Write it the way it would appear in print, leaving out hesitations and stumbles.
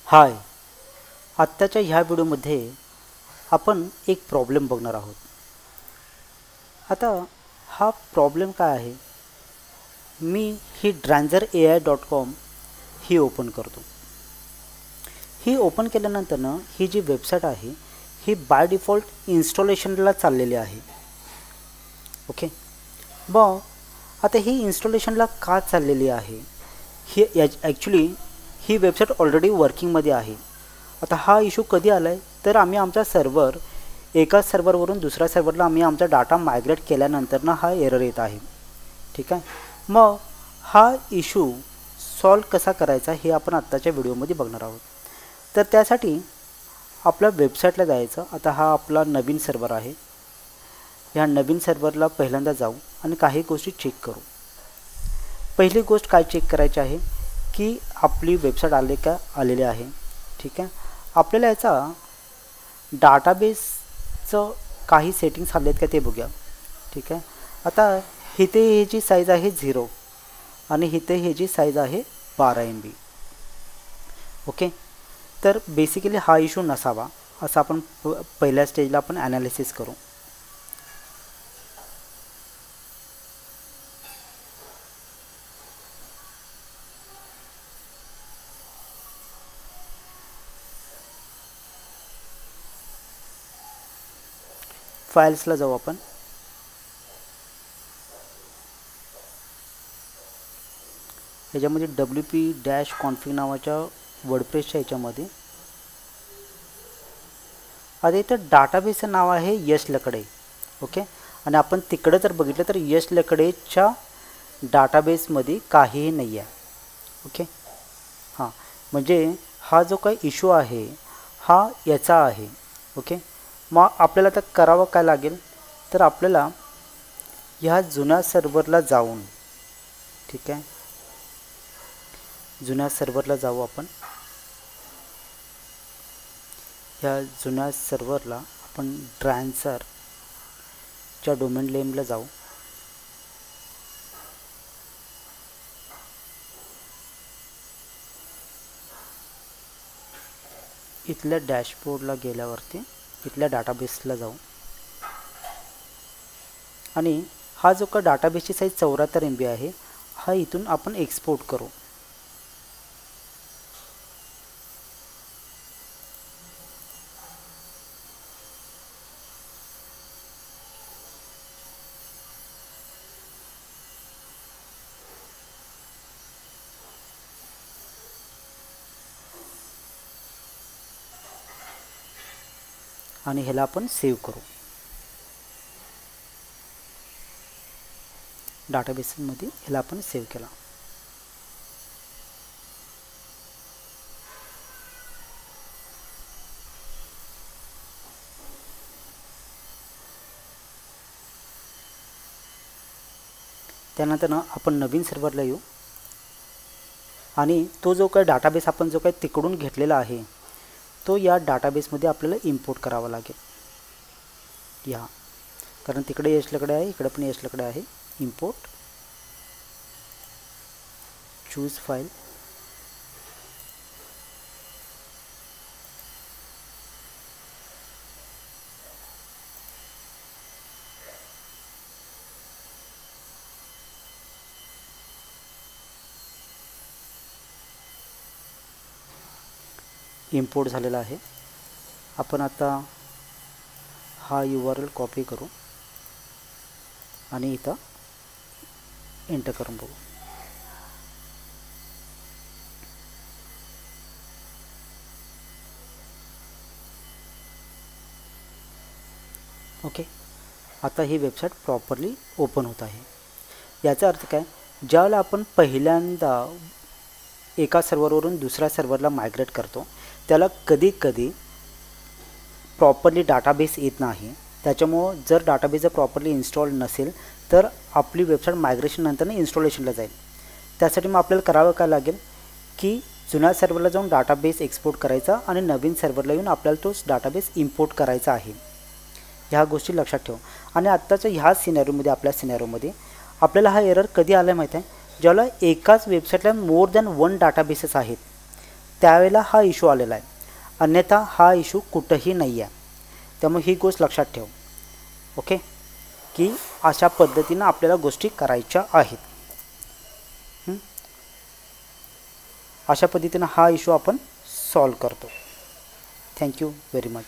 हाय, आत्ताच्या ह्या व्हिडिओमध्ये आपण एक प्रॉब्लेम बघणार आहोत. आता हा प्रॉब्लेम काय आहे, मी ही Dranzer.ai.com ही ओपन करतो. ही ओपन केल्यानंतर ही जी वेबसाईट आहे ही बाय डिफॉल्ट इन्स्टॉलेशनला चाललेली आहे. ओके, मग आता ही इन्स्टॉलेशनला का चाललेली आहे, ही ॲक्च्युली ही वेबसाईट ऑलरेडी वर्किंगमध्ये आहे. आता हा इशू कधी आला आहे, तर आम्ही आमचा सर्व्हर एका सर्व्हरवरून दुसऱ्या सर्व्हरला आम्ही आमचा डाटा मायग्रेट केल्यानंतर हा एरर येत आहे. ठीक आहे, मग हा इशू सॉल्व कसा करायचा हे आपण आत्ताच्या व्हिडिओमध्ये बघणार आहोत. तर त्यासाठी आपल्या वेबसाईटला जायचं. आता हा आपला नवीन सर्व्हर आहे. ह्या नवीन सर्व्हरला पहिल्यांदा जाऊ आणि काही गोष्टी चेक करू. पहिली गोष्ट काय चेक करायची आहे की आपली वेबसाईट आलेली आहे. ठीक आहे, आपल्याला याचा डाटाबेसचं काही सेटिंग्स आले आहेत का ते बघूया. ठीक आहे, आता इथे ही जी साईज आहे 0 आणि इथे ही जी साईज आहे 12 MB. ओके, तर बेसिकली हा इशू नसावा असं आपण पहिल्या स्टेजला आपण ॲनालिसिस करू. फाइल्सला जाऊ आपण. याच्यामध्ये wp-config नावाच्या वर्डप्रेसच्या याच्यामध्ये आता इथं डाटाबेसचं नाव आहे यश लकडे. ओके, आणि आपण तिकडं जर बघितलं तर यश लकडेच्या डाटाबेसमध्ये काहीही नाही आहे. ओके, हां, म्हणजे हा जो काही इशू आहे हा याचा आहे. ओके, मग आपल्याला आता करावं काय लागेल, तर आपल्याला ह्या जुन्या सर्व्हरला जाऊन, ठीक आहे, जुन्या सर्व्हरला जाऊ आपण. ह्या जुन्या सर्व्हरला आपण Dranzer डोमेन नेमला जाऊ. इथल्या डॅशबोर्डला गेल्यावरती इथल्या डाटाबेसला जाऊ आणि हा जो का डाटाबेसची साईज 74 MB आहे हा इथून आपण एक्सपोर्ट करू. आणि ह्याला आपण सेव्ह करू. डाटाबेसमध्ये ह्याला आपण सेव्ह केला. त्यानंतर आपण नवीन सर्व्हरला येऊ आणि तो जो काही डाटाबेस आपण जो काही तिकडून घेतलेला आहे तो या डाटाबेसमध्ये आपल्याला इम्पोर्ट करावा लागेल. या कारण तिकडे यश लकडे आहे, इकडे पण यश लकडे आहे. इम्पोर्ट, चूज फाईल, इम्पोर्ट झालेला आहे. आपण आता हा URL कॉपी करू आणि इथं एंटर करून बघू. ओके, आता ही वेबसाईट प्रॉपरली ओपन होत आहे. याचा अर्थ काय, ज्यावेळेला आपण पहिल्यांदा एका सर्व्हरवरून दुसऱ्या सर्व्हरला मायग्रेट करतो त्याला कधी कधी प्रॉपरली डाटाबेस येत नाही. त्याच्यामुळं जर डाटाबेस जर प्रॉपरली इन्स्टॉल नसेल तर आपली वेबसाईट मायग्रेशन नंतर इन्स्टॉलेशनला जाईल. त्यासाठी मग आपल्याला करावं काय लागेल की जुन्या सर्व्हरला जाऊन डाटाबेस एक्सपोर्ट करायचा आणि नवीन सर्व्हरला येऊन आपल्याला तोच डाटाबेस इम्पोर्ट करायचा आहे. ह्या गोष्टी लक्षात ठेव. आणि आत्ताच्या ह्या सिनॅरिओमध्ये आपल्या सिनॅरिओमध्ये आपल्याला हा एरर कधी आला माहीत आहे, ज्याला एकाच वेबसाईटला मोर दॅन 1 डाटाबेसेस आहेत त्यावेळेला हा इशू आलेला आहे, अन्यथा हा इशू कुठंही नाही आहे. त्यामुळे ही गोष्ट लक्षात ठेव. ओके, की अशा पद्धतीनं आपल्याला गोष्टी करायच्या आहेत. अशा पद्धतीनं हा इशू आपण सॉल्व करतो. Thank you very much.